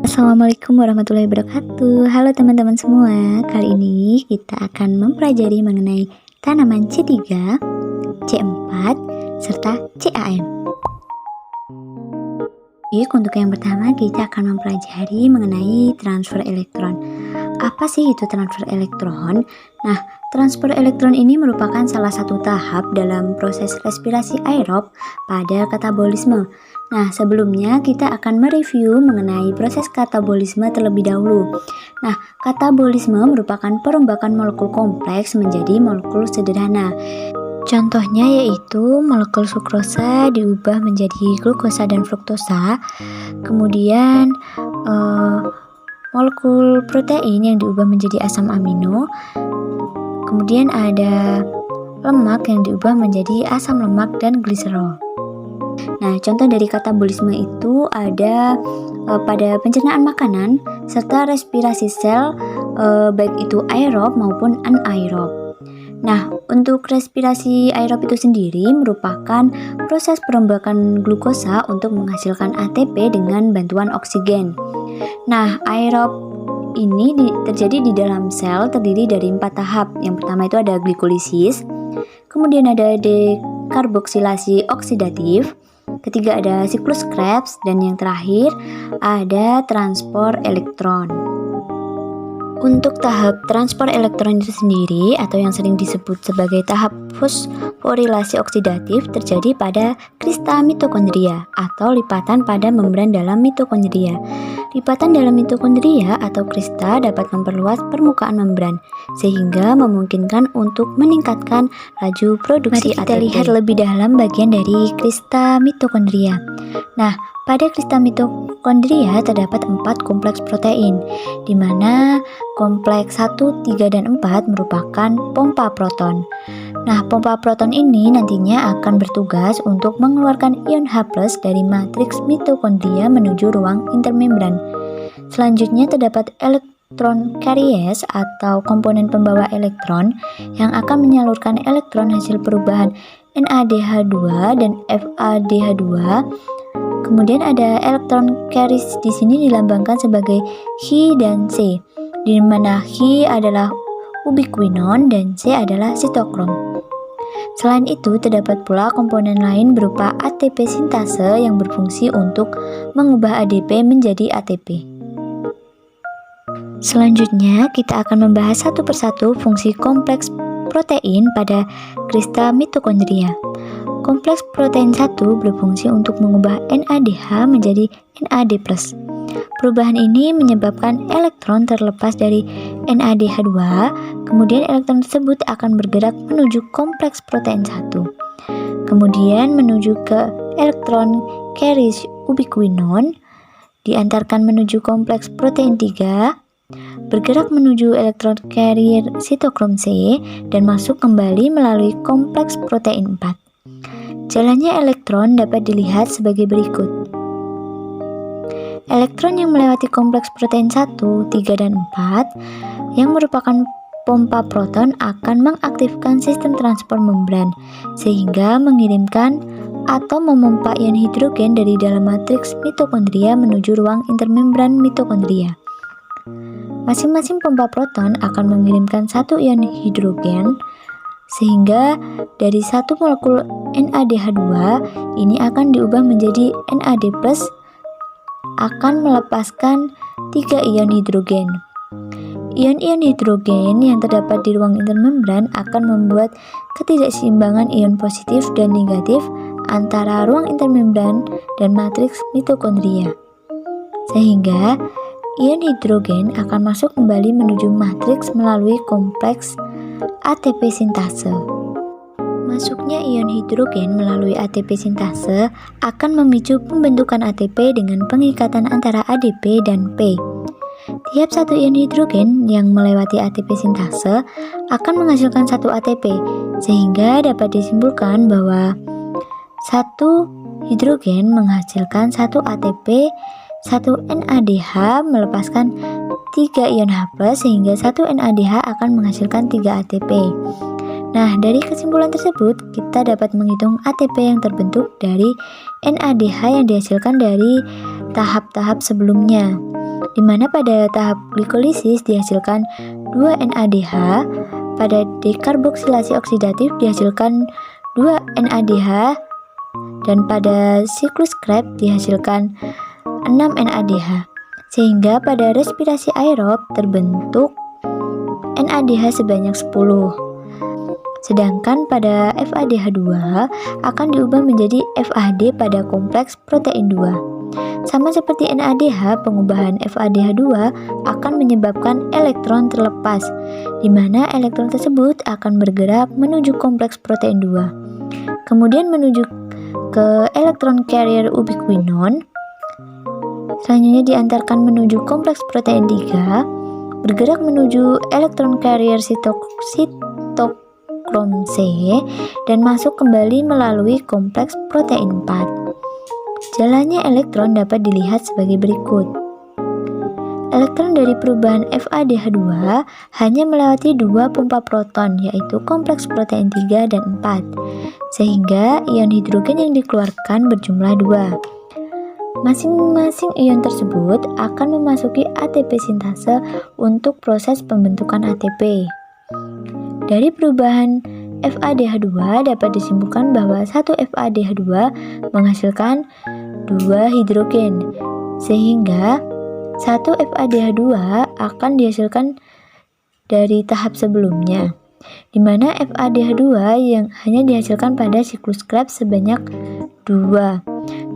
Assalamualaikum warahmatullahi wabarakatuh. Halo teman-teman semua. Kali ini kita akan mempelajari mengenai tanaman C3, C4, serta CAM. Untuk yang pertama kita akan mempelajari mengenai transfer elektron. Apa sih itu transfer elektron? Nah, transfer elektron ini merupakan salah satu tahap dalam proses respirasi aerob pada katabolisme. Nah, sebelumnya kita akan mereview mengenai proses katabolisme terlebih dahulu. Nah, katabolisme merupakan perombakan molekul kompleks menjadi molekul sederhana. Contohnya yaitu molekul sukrosa diubah menjadi glukosa dan fruktosa, kemudian molekul protein yang diubah menjadi asam amino, kemudian ada lemak yang diubah menjadi asam lemak dan gliserol. Nah, contoh dari katabolisme itu ada pada pencernaan makanan serta respirasi sel, baik itu aerob maupun anaerob. Nah, untuk respirasi aerob itu sendiri merupakan proses perombakan glukosa untuk menghasilkan ATP dengan bantuan oksigen. Nah, aerob ini terjadi di dalam sel terdiri dari 4 tahap. Yang pertama itu ada glikolisis, kemudian ada dekarboksilasi oksidatif, ketiga ada siklus Krebs, dan yang terakhir ada transport elektron. Untuk tahap transport elektron itu sendiri atau yang sering disebut sebagai tahap fosforilasi oksidatif terjadi pada krista mitokondria atau lipatan pada membran dalam mitokondria. Lipatan dalam mitokondria atau krista dapat memperluas permukaan membran sehingga memungkinkan untuk meningkatkan laju produksi ATP. Mari kita lihat lebih dalam bagian dari krista mitokondria. Nah, pada krista mitokondria terdapat 4 kompleks protein, di mana kompleks 1, 3, dan 4 merupakan pompa proton. Nah, pompa proton ini nantinya akan bertugas untuk mengeluarkan ion H+ dari matriks mitokondria menuju ruang intermembran. Selanjutnya terdapat elektron carriers atau komponen pembawa elektron yang akan menyalurkan elektron hasil perubahan NADH2 dan FADH2. Kemudian ada elektron carriers di sini dilambangkan sebagai Hi dan C, di mana Hi adalah ubiquinon dan C adalah sitokrom. Selain itu, terdapat pula komponen lain berupa ATP sintase yang berfungsi untuk mengubah ADP menjadi ATP. Selanjutnya, kita akan membahas satu persatu fungsi kompleks protein pada krista mitokondria. Kompleks protein 1 berfungsi untuk mengubah NADH menjadi NAD+. Perubahan ini menyebabkan elektron terlepas dari NADH2, kemudian elektron tersebut akan bergerak menuju kompleks protein 1. Kemudian menuju ke elektron carriers ubiquinon, diantarkan menuju kompleks protein 3, bergerak menuju elektron carrier sitokrom C, dan masuk kembali melalui kompleks protein 4. Jalannya elektron dapat dilihat sebagai berikut. Elektron yang melewati kompleks protein 1, 3, dan 4 yang merupakan pompa proton akan mengaktifkan sistem transport membran sehingga mengirimkan atau memompa ion hidrogen dari dalam matriks mitokondria menuju ruang intermembran mitokondria. Masing-masing pompa proton akan mengirimkan 1 ion hidrogen sehingga dari 1 molekul NADH2 ini akan diubah menjadi NAD+, akan melepaskan 3 ion hidrogen. Ion-ion hidrogen yang terdapat di ruang intermembran akan membuat ketidakseimbangan ion positif dan negatif antara ruang intermembran dan matriks mitokondria. Sehingga ion hidrogen akan masuk kembali menuju matriks melalui kompleks ATP sintase. Masuknya ion hidrogen melalui ATP sintase akan memicu pembentukan ATP dengan pengikatan antara ADP dan P. Tiap 1 ion hidrogen yang melewati ATP sintase akan menghasilkan 1 ATP, sehingga dapat disimpulkan bahwa 1 hidrogen menghasilkan 1 ATP, 1 NADH melepaskan 3 ion H+, sehingga 1 NADH akan menghasilkan 3 ATP. Nah, dari kesimpulan tersebut, kita dapat menghitung ATP yang terbentuk dari NADH yang dihasilkan dari tahap-tahap sebelumnya, di mana pada tahap glikolisis dihasilkan 2 NADH, pada dekarboksilasi oksidatif dihasilkan 2 NADH, dan pada siklus Krebs dihasilkan 6 NADH, sehingga pada respirasi aerob terbentuk NADH sebanyak 10. Sedangkan pada FADH2 akan diubah menjadi FAD pada kompleks protein 2. Sama seperti NADH, pengubahan FADH2 akan menyebabkan elektron terlepas, di mana elektron tersebut akan bergerak menuju kompleks protein 2, kemudian menuju ke elektron carrier ubiquinon, selanjutnya diantarkan menuju kompleks protein 3, bergerak menuju elektron carrier sitokrom C, dan masuk kembali melalui kompleks protein 4. Jalannya elektron dapat dilihat sebagai berikut. Elektron dari perubahan FADH2 hanya melewati 2 pompa proton, yaitu kompleks protein 3 dan 4, sehingga ion hidrogen yang dikeluarkan berjumlah 2. Masing-masing ion tersebut akan memasuki ATP sintase untuk proses pembentukan ATP. Dari perubahan FADH2 dapat disimpulkan bahwa satu FADH2 menghasilkan 2 hidrogen, sehingga satu FADH2 akan dihasilkan dari tahap sebelumnya, di mana FADH2 yang hanya dihasilkan pada siklus Krebs sebanyak 2.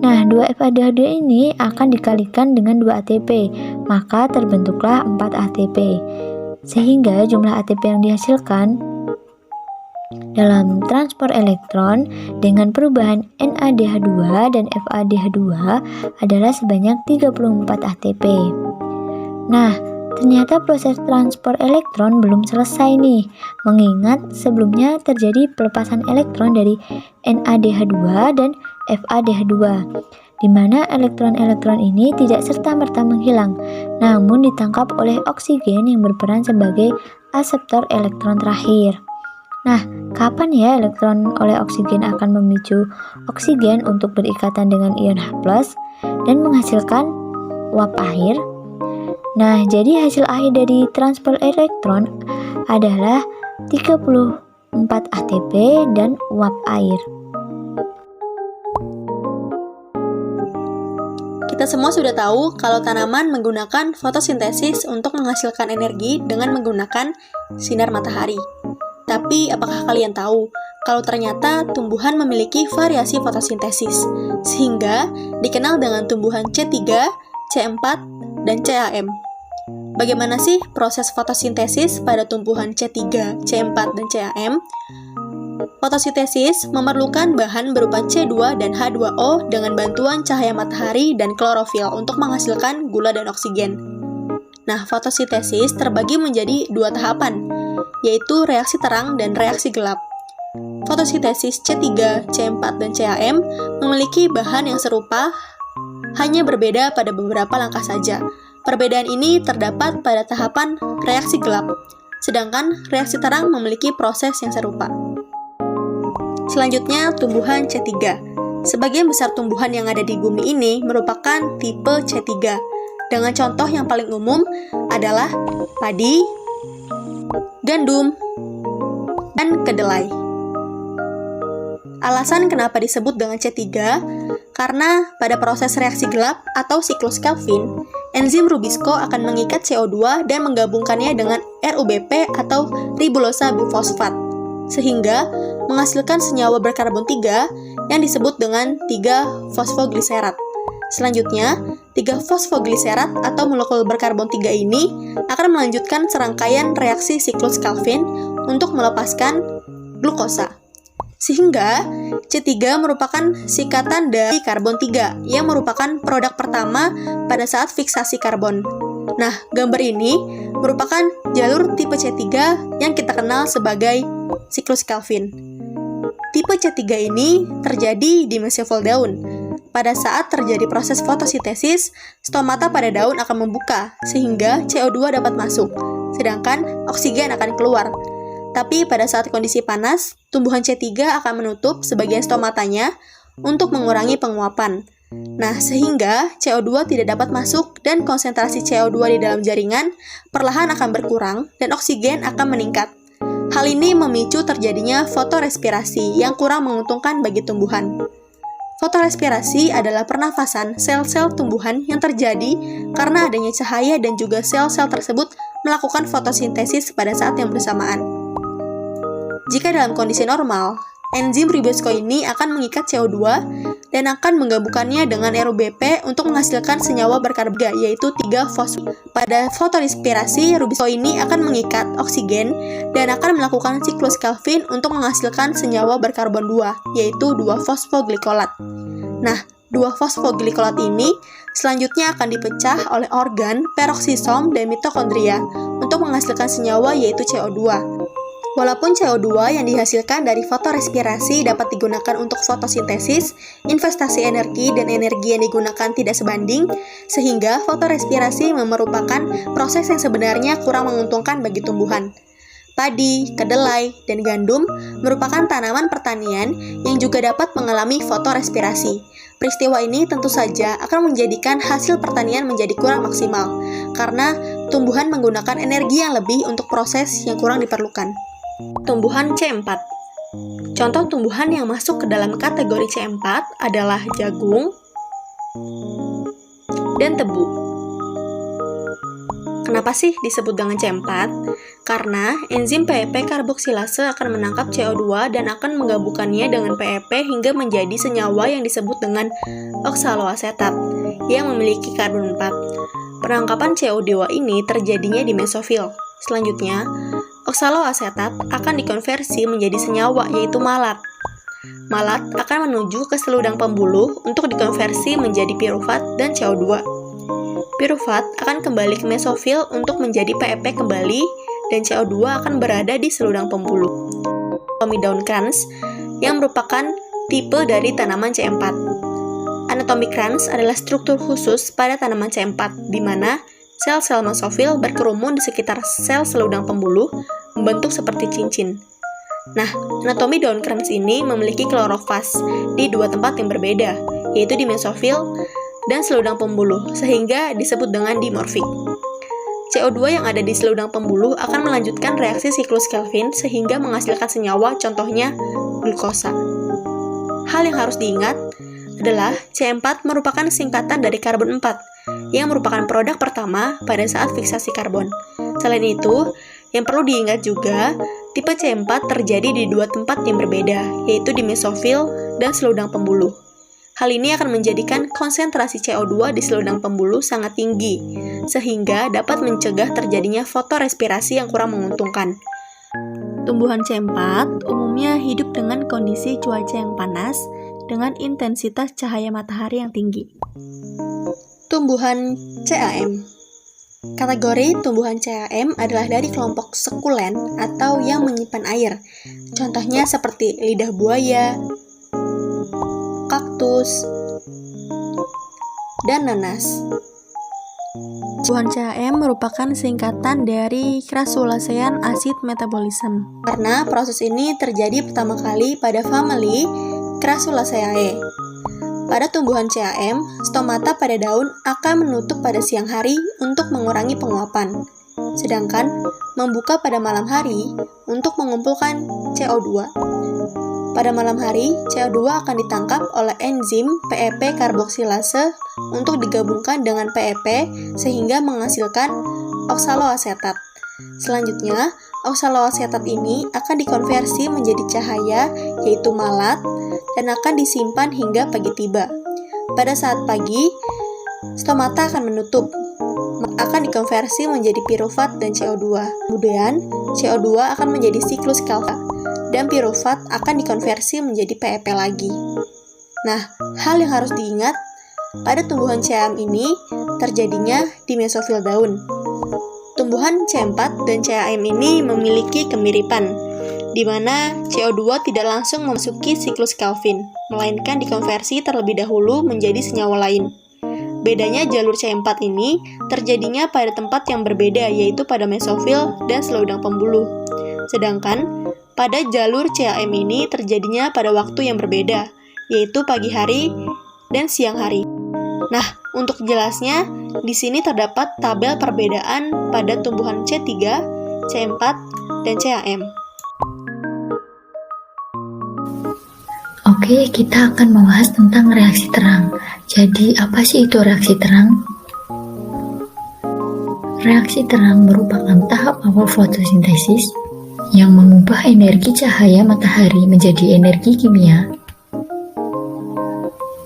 Nah, 2 FADH2 ini akan dikalikan dengan 2 ATP, maka terbentuklah 4 ATP. Sehingga jumlah ATP yang dihasilkan dalam transport elektron dengan perubahan NADH2 dan FADH2 adalah sebanyak 34 ATP. Nah, ternyata proses transport elektron belum selesai nih, mengingat sebelumnya terjadi pelepasan elektron dari NADH2 dan FADH2, di mana elektron-elektron ini tidak serta-merta menghilang, namun ditangkap oleh oksigen yang berperan sebagai aseptor elektron terakhir. Nah, kapan ya elektron oleh oksigen akan memicu oksigen untuk berikatan dengan ion H+ dan menghasilkan uap air? Nah, jadi hasil akhir dari transport elektron adalah 34 ATP dan uap air. Kita semua sudah tahu kalau tanaman menggunakan fotosintesis untuk menghasilkan energi dengan menggunakan sinar matahari. Tapi apakah kalian tahu kalau ternyata tumbuhan memiliki variasi fotosintesis, sehingga dikenal dengan tumbuhan C3, C4, dan CAM? Bagaimana sih proses fotosintesis pada tumbuhan C3, C4, dan CAM? Fotosintesis memerlukan bahan berupa C2 dan H2O dengan bantuan cahaya matahari dan klorofil untuk menghasilkan gula dan oksigen. Nah, fotosintesis terbagi menjadi 2 tahapan, yaitu reaksi terang dan reaksi gelap. Fotosintesis C3, C4, dan CAM memiliki bahan yang serupa, hanya berbeda pada beberapa langkah saja. Perbedaan ini terdapat pada tahapan reaksi gelap, sedangkan reaksi terang memiliki proses yang serupa. Selanjutnya, tumbuhan C3. Sebagian besar tumbuhan yang ada di bumi ini merupakan tipe C3, dengan contoh yang paling umum adalah padi, gandum, dan kedelai. Alasan kenapa disebut dengan C3, karena pada proses reaksi gelap atau siklus Kelvin, enzim Rubisco akan mengikat CO2 dan menggabungkannya dengan RUBP atau ribulosa bifosfat, sehingga menghasilkan senyawa berkarbon 3 yang disebut dengan 3-fosfogliserat. Selanjutnya, 3-fosfogliserat atau molekul berkarbon 3 ini akan melanjutkan serangkaian reaksi siklus Kelvin untuk melepaskan glukosa. Sehingga C3 merupakan sikatan dari karbon 3 yang merupakan produk pertama pada saat fiksasi karbon. Nah, gambar ini merupakan jalur tipe C3 yang kita kenal sebagai siklus Kelvin. Tipe C3 ini terjadi di mesofil daun. Pada saat terjadi proses fotosintesis, stomata pada daun akan membuka sehingga CO2 dapat masuk, sedangkan oksigen akan keluar. Tapi pada saat kondisi panas, tumbuhan C3 akan menutup sebagian stomatanya untuk mengurangi penguapan. Nah, sehingga CO2 tidak dapat masuk dan konsentrasi CO2 di dalam jaringan perlahan akan berkurang dan oksigen akan meningkat. Hal ini memicu terjadinya fotorespirasi yang kurang menguntungkan bagi tumbuhan. Fotorespirasi adalah pernafasan sel-sel tumbuhan yang terjadi karena adanya cahaya dan juga sel-sel tersebut melakukan fotosintesis pada saat yang bersamaan. Jika dalam kondisi normal, enzim ribosco ini akan mengikat CO2 dan akan menggabungkannya dengan RUBP untuk menghasilkan senyawa berkarbon yaitu 3-fosfo. Pada fotorespirasi, ribosco ini akan mengikat oksigen dan akan melakukan siklus Calvin untuk menghasilkan senyawa berkarbon 2 yaitu 2-fosfoglykolat. Nah, 2-fosfoglykolat ini selanjutnya akan dipecah oleh organ, peroksisom, dan mitokondria untuk menghasilkan senyawa yaitu CO2. Walaupun CO2 yang dihasilkan dari fotorespirasi dapat digunakan untuk fotosintesis, investasi energi dan energi yang digunakan tidak sebanding, sehingga fotorespirasi merupakan proses yang sebenarnya kurang menguntungkan bagi tumbuhan. Padi, kedelai, dan gandum merupakan tanaman pertanian yang juga dapat mengalami fotorespirasi. Peristiwa ini tentu saja akan menjadikan hasil pertanian menjadi kurang maksimal, karena tumbuhan menggunakan energi yang lebih untuk proses yang kurang diperlukan. Tumbuhan C4. Contoh tumbuhan yang masuk ke dalam kategori C4 adalah jagung dan tebu. Kenapa sih disebut dengan C4? Karena enzim PEP karboksilase akan menangkap CO2 dan akan menggabungkannya dengan PEP hingga menjadi senyawa yang disebut dengan oksaloasetat yang memiliki karbon 4. Penangkapan CO2 ini terjadinya di mesofil. Selanjutnya, oksaloasetat akan dikonversi menjadi senyawa yaitu malat. Malat akan menuju ke seludang pembuluh untuk dikonversi menjadi pirufat dan CO2. Pirufat akan kembali ke mesofil untuk menjadi PEP kembali dan CO2 akan berada di seludang pembuluh. Anatomi daun krans yang merupakan tipe dari tanaman C4. Anatomi krans adalah struktur khusus pada tanaman C4 di mana sel-sel mesofil berkerumun di sekitar sel seludang pembuluh, membentuk seperti cincin. Nah, anatomi daun krans ini memiliki klorofas di dua tempat yang berbeda, yaitu di mesofil dan seludang pembuluh, sehingga disebut dengan dimorfik. CO2 yang ada di seludang pembuluh akan melanjutkan reaksi siklus Calvin sehingga menghasilkan senyawa, contohnya glukosa. Hal yang harus diingat adalah C4 merupakan singkatan dari karbon 4, yang merupakan produk pertama pada saat fiksasi karbon. Selain itu, yang perlu diingat juga, tipe C4 terjadi di dua tempat yang berbeda, yaitu di mesofil dan seludang pembuluh. Hal ini akan menjadikan konsentrasi CO2 di seludang pembuluh sangat tinggi, sehingga dapat mencegah terjadinya fotorespirasi yang kurang menguntungkan. Tumbuhan C4 umumnya hidup dengan kondisi cuaca yang panas dengan intensitas cahaya matahari yang tinggi. Tumbuhan CAM. Kategori tumbuhan CAM adalah dari kelompok sekulen atau yang menyimpan air. Contohnya seperti lidah buaya, kaktus, dan nanas. Tumbuhan CAM merupakan singkatan dari Crassulaceae acid metabolism. Karena proses ini terjadi pertama kali pada famili Crassulaceae. Pada tumbuhan CAM, stomata pada daun akan menutup pada siang hari untuk mengurangi penguapan, sedangkan membuka pada malam hari untuk mengumpulkan CO2. Pada malam hari, CO2 akan ditangkap oleh enzim PEP karboksilase untuk digabungkan dengan PEP sehingga menghasilkan oksaloasetat. Selanjutnya, oksaloasetat ini akan dikonversi menjadi cahaya, yaitu malat, dan akan disimpan hingga pagi tiba. Pada saat pagi, stomata akan menutup, akan dikonversi menjadi pirufat dan CO2. Kemudian, CO2 akan menjadi siklus Calvin, dan pirufat akan dikonversi menjadi PEP lagi. Nah, hal yang harus diingat, pada tumbuhan CAM ini terjadinya di mesofil daun. Tumbuhan C4 dan CAM ini memiliki kemiripan, di mana CO2 tidak langsung memasuki siklus Calvin, melainkan dikonversi terlebih dahulu menjadi senyawa lain. Bedanya jalur C4 ini terjadinya pada tempat yang berbeda, yaitu pada mesofil dan seludang pembuluh. Sedangkan pada jalur CAM ini terjadinya pada waktu yang berbeda, yaitu pagi hari dan siang hari. Nah, untuk jelasnya, di sini terdapat tabel perbedaan pada tumbuhan C3, C4, dan CAM. Oke, kita akan membahas tentang reaksi terang. Jadi, apa sih itu reaksi terang? Reaksi terang merupakan tahap awal fotosintesis yang mengubah energi cahaya matahari menjadi energi kimia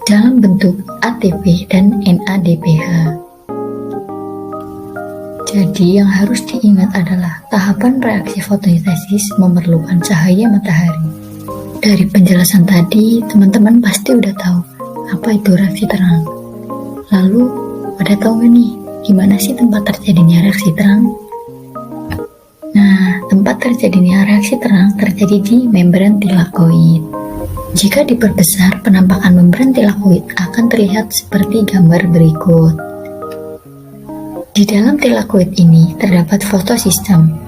dalam bentuk ATP dan NADPH. Jadi yang harus diingat adalah tahapan reaksi fotosintesis memerlukan cahaya matahari. Dari penjelasan tadi, teman-teman pasti udah tahu apa itu reaksi terang. Lalu, pada tahu nggak nih, gimana sih tempat terjadinya reaksi terang? Nah, tempat terjadinya reaksi terang terjadi di membran tilakoid. Jika diperbesar, penampakan membran tilakoid akan terlihat seperti gambar berikut. Di dalam tilakoid ini terdapat fotosistem.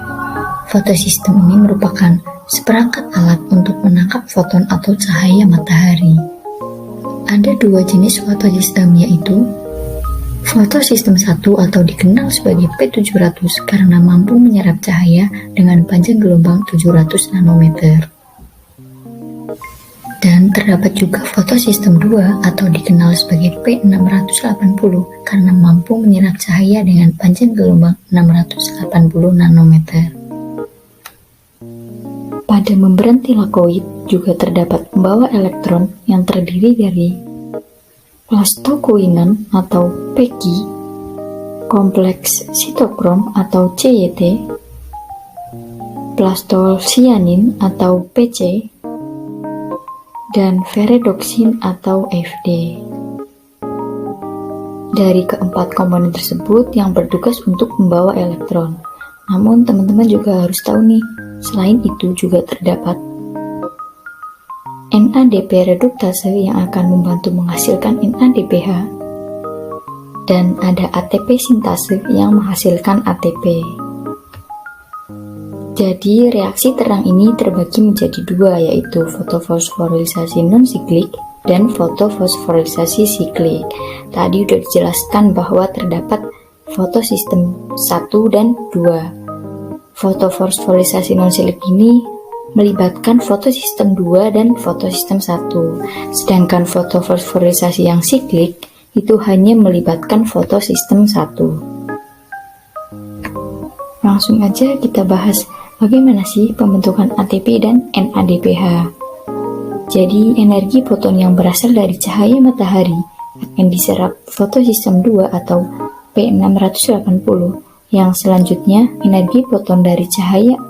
Fotosistem ini merupakan seperangkat alat untuk menangkap foton atau cahaya matahari. Ada dua jenis fotosistem, yaitu fotosistem 1 atau dikenal sebagai P700 karena mampu menyerap cahaya dengan panjang gelombang 700 nanometer. Dan terdapat juga fotosistem 2 atau dikenal sebagai P680 karena mampu menyerap cahaya dengan panjang gelombang 680 nanometer. Pada membran tilakoid juga terdapat pembawa elektron yang terdiri dari plastokoinon atau Pg, kompleks sitokrom atau CYT, plastosianin atau PC, dan ferredoksin atau Fd. Dari keempat komponen tersebut yang bertugas untuk membawa elektron. Namun teman-teman juga harus tahu nih, selain itu juga terdapat NADP reduktase yang akan membantu menghasilkan NADPH, dan ada ATP sintase yang menghasilkan ATP. Jadi reaksi terang ini terbagi menjadi dua, yaitu fotofosforilisasi non-siklik dan fotofosforilisasi siklik. Tadi sudah dijelaskan bahwa terdapat fotosistem 1 dan 2. Fotofosforilisasi non-siklik ini melibatkan fotosistem 2 dan fotosistem 1. Sedangkan fotofosforilisasi yang siklik itu hanya melibatkan fotosistem 1. Langsung aja kita bahas bagaimana sih pembentukan ATP dan NADPH. Jadi energi foton yang berasal dari cahaya matahari akan diserap fotosistem 2 atau P680, yang selanjutnya energi foton dari cahaya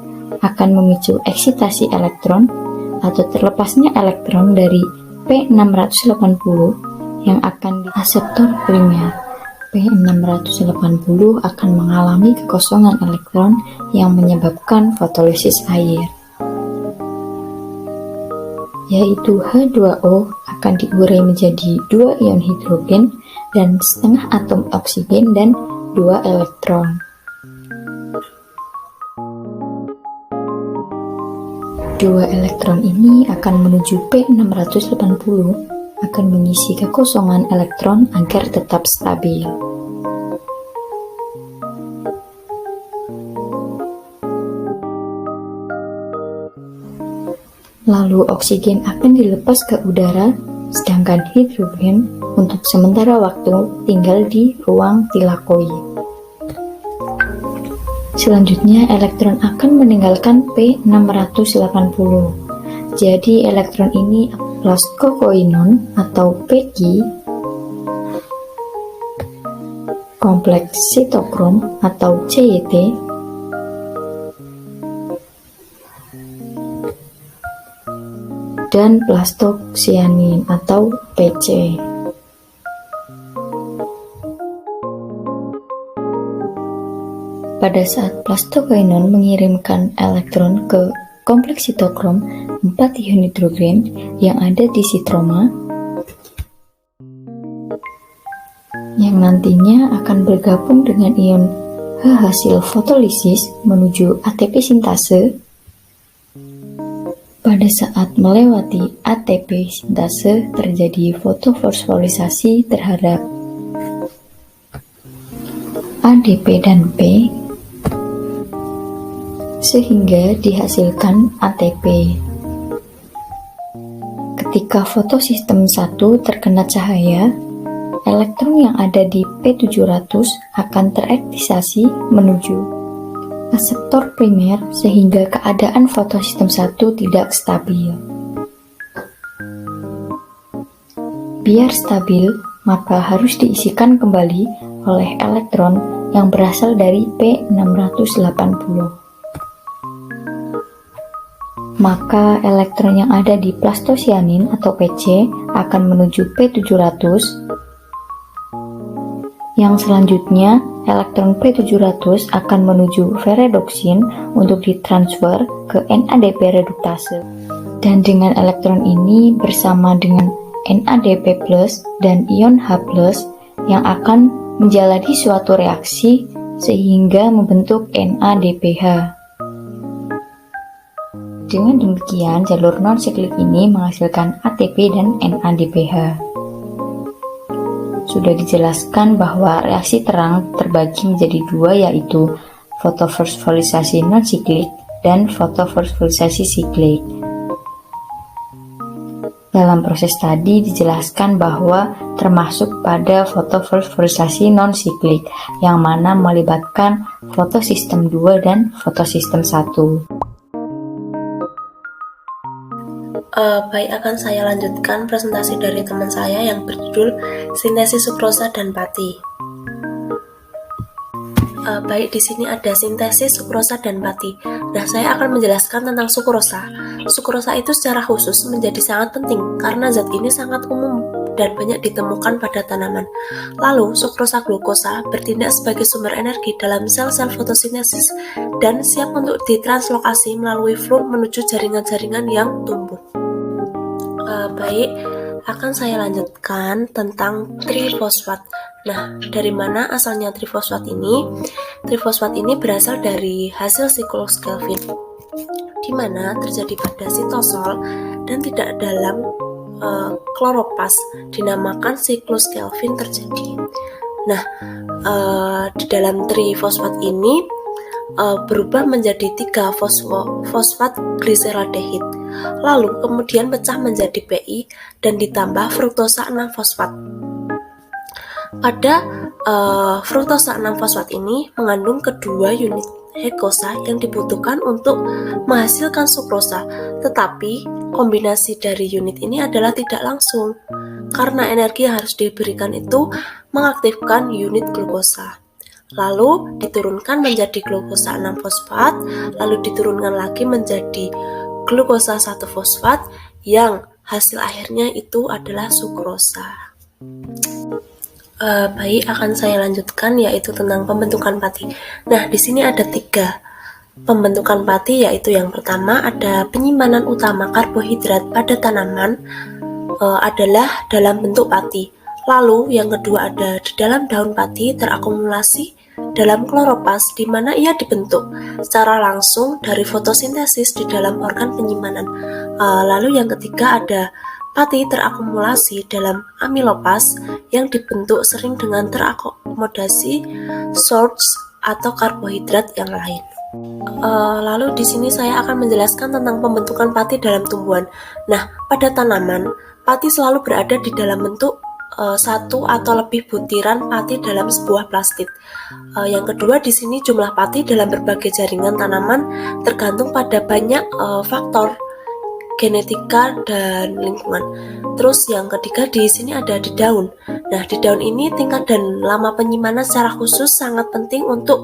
akan memicu eksitasi elektron atau terlepasnya elektron dari P680 yang akan di aseptor primer. P680 akan mengalami kekosongan elektron yang menyebabkan fotolisis air, yaitu H2O akan diurai menjadi 2 ion hidrogen dan setengah atom oksigen dan 2 elektron. Dua elektron ini akan menuju P680, akan mengisi kekosongan elektron agar tetap stabil. Lalu oksigen akan dilepas ke udara, sedangkan hidrogen untuk sementara waktu tinggal di ruang tilakoid. Selanjutnya, elektron akan meninggalkan P680. Jadi, elektron ini plastokoinon atau Pg, kompleks sitokrom atau CYT, dan plastoksianin atau PC. Pada saat plastokoinon mengirimkan elektron ke kompleks sitokrom 4 ion hidrogen yang ada di sitroma, yang nantinya akan bergabung dengan ion H hasil fotolisis menuju ATP sintase Pada saat melewati ATP sintase terjadi fotofosforisasi terhadap ADP dan P sehingga dihasilkan ATP. Ketika fotosistem 1 terkena cahaya, elektron yang ada di P700 akan terektisasi menuju reseptor primer sehingga keadaan fotosistem 1 tidak stabil. Biar stabil, maka harus diisikan kembali oleh elektron yang berasal dari P680. Maka elektron yang ada di plastosianin atau PC akan menuju P700. Yang selanjutnya, elektron P700 akan menuju ferredoksin untuk ditransfer ke NADP reduktase. Dan dengan elektron ini bersama dengan NADP+ dan ion H+ yang akan menjalani suatu reaksi sehingga membentuk NADPH. Dengan demikian, jalur non-siklik ini menghasilkan ATP dan NADPH. Sudah dijelaskan bahwa reaksi terang terbagi menjadi dua, yaitu fotofosforisasi non-siklik dan fotofosforisasi siklik. Dalam proses tadi dijelaskan bahwa termasuk pada fotofosforisasi non-siklik, yang mana melibatkan fotosistem 2 dan fotosistem 1. Baik, akan saya lanjutkan presentasi dari teman saya yang berjudul Sintesis Sukrosa dan Pati. Baik, di sini ada sintesis sukrosa dan pati. Nah, saya akan menjelaskan tentang sukrosa. Sukrosa itu secara khusus menjadi sangat penting karena zat ini sangat umum dan banyak ditemukan pada tanaman. Lalu, sukrosa glukosa bertindak sebagai sumber energi dalam sel-sel fotosintesis dan siap untuk ditranslokasi melalui flow menuju jaringan-jaringan yang tumbuh. Baik, akan saya lanjutkan tentang trifosfat. Nah, dari mana asalnya trifosfat ini? Trifosfat ini berasal dari hasil siklus Calvin, di mana terjadi pada sitosol dan tidak dalam kloropas, dinamakan siklus Calvin terjadi. Nah, di dalam trifosfat ini berubah menjadi 3 fosfat gliseraldehid, lalu kemudian pecah menjadi PI dan ditambah fruktosa 6-fosfat. Pada fruktosa 6-fosfat ini mengandung kedua unit glukosa yang dibutuhkan untuk menghasilkan sukrosa, tetapi kombinasi dari unit ini adalah tidak langsung, karena energi yang harus diberikan itu mengaktifkan unit glukosa. Lalu diturunkan menjadi glukosa 6-fosfat, lalu diturunkan lagi menjadi glukosa 1-fosfat yang hasil akhirnya itu adalah sukrosa. Baik, akan saya lanjutkan yaitu tentang pembentukan pati. Nah, di sini ada 3 pembentukan pati, yaitu yang pertama ada penyimpanan utama karbohidrat pada tanaman adalah dalam bentuk pati. Lalu yang kedua ada di dalam daun pati terakumulasi dalam kloropas, di mana ia dibentuk secara langsung dari fotosintesis di dalam organ penyimpanan. Lalu yang ketiga ada pati terakumulasi dalam amilopas yang dibentuk sering dengan terakomodasi source atau karbohidrat yang lain. Lalu di sini saya akan menjelaskan tentang pembentukan pati dalam tumbuhan. Nah, pada tanaman, pati selalu berada di dalam bentuk satu atau lebih butiran pati dalam sebuah plastik. Yang kedua, di sini jumlah pati dalam berbagai jaringan tanaman tergantung pada banyak faktor genetika dan lingkungan. Terus yang ketiga di sini ada di daun. Nah, di daun ini tingkat dan lama penyimpanan secara khusus sangat penting untuk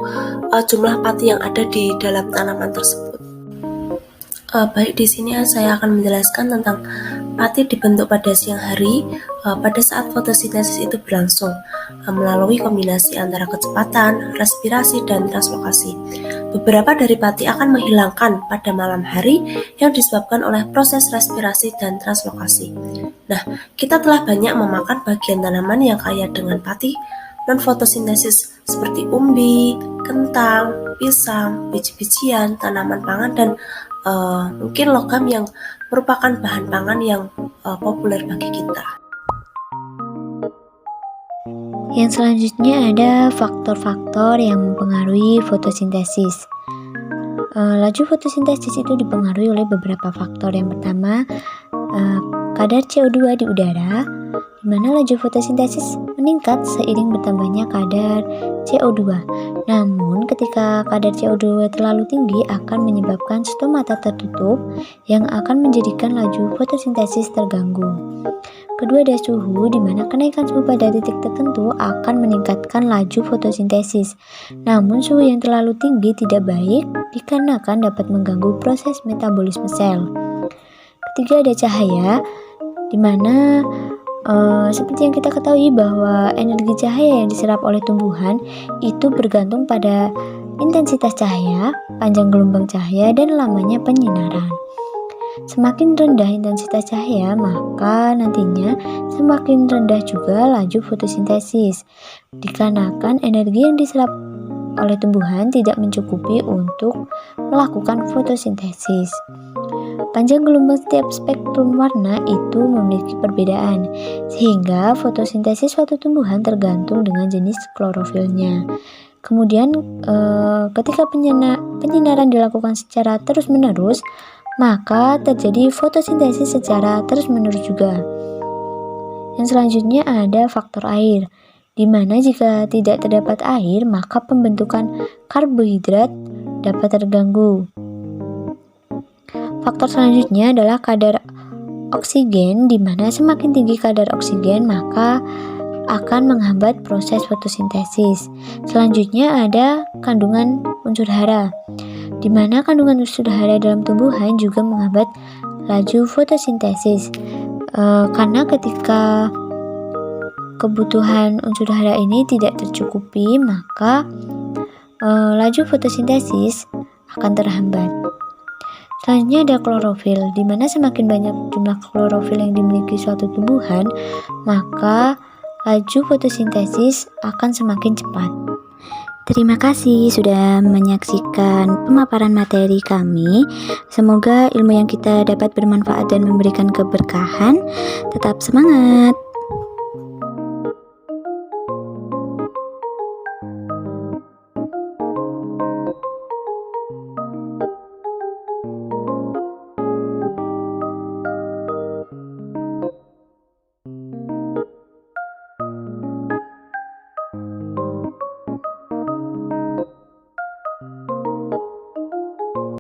jumlah pati yang ada di dalam tanaman tersebut. Baik, di sini saya akan menjelaskan tentang pati dibentuk pada siang hari pada saat fotosintesis itu berlangsung melalui kombinasi antara kecepatan, respirasi, dan translokasi. Beberapa dari pati akan menghilangkan pada malam hari yang disebabkan oleh proses respirasi dan translokasi. Nah, kita telah banyak memakan bagian tanaman yang kaya dengan pati non-fotosintesis seperti umbi, kentang, pisang, biji-bijian, tanaman pangan, dan mungkin logam yang merupakan bahan pangan yang populer bagi kita. Yang selanjutnya ada faktor-faktor yang mempengaruhi fotosintesis. Laju fotosintesis itu dipengaruhi oleh beberapa faktor. Yang pertama, kadar CO2 di udara, di mana laju fotosintesis meningkat seiring bertambahnya kadar CO2. Namun, ketika kadar CO2 terlalu tinggi akan menyebabkan stomata tertutup yang akan menjadikan laju fotosintesis terganggu. Kedua, ada suhu, di mana kenaikan suhu pada titik tertentu akan meningkatkan laju fotosintesis. Namun, suhu yang terlalu tinggi tidak baik dikarenakan dapat mengganggu proses metabolisme sel. Ketiga, ada cahaya, di mana seperti yang kita ketahui bahwa energi cahaya yang diserap oleh tumbuhan itu bergantung pada intensitas cahaya, panjang gelombang cahaya, dan lamanya penyinaran. Semakin rendah intensitas cahaya, maka nantinya semakin rendah juga laju fotosintesis, dikarenakan energi yang diserap oleh tumbuhan tidak mencukupi untuk melakukan fotosintesis. Panjang gelombang setiap spektrum warna itu memiliki perbedaan, sehingga fotosintesis suatu tumbuhan tergantung dengan jenis klorofilnya. Kemudian, ketika penyinaran dilakukan secara terus-menerus, maka terjadi fotosintesis secara terus-menerus juga. Yang selanjutnya ada faktor air, di mana jika tidak terdapat air, maka pembentukan karbohidrat dapat terganggu. Faktor selanjutnya adalah kadar oksigen, di mana semakin tinggi kadar oksigen, maka akan menghambat proses fotosintesis. Selanjutnya ada kandungan unsur hara, di mana kandungan unsur hara dalam tumbuhan juga menghambat laju fotosintesis. Karena ketika kebutuhan unsur hara ini tidak tercukupi, maka laju fotosintesis akan terhambat. Selanjutnya ada klorofil, di mana semakin banyak jumlah klorofil yang dimiliki suatu tumbuhan, maka laju fotosintesis akan semakin cepat. Terima kasih sudah menyaksikan pemaparan materi kami. Semoga ilmu yang kita dapat bermanfaat dan memberikan keberkahan. Tetap semangat!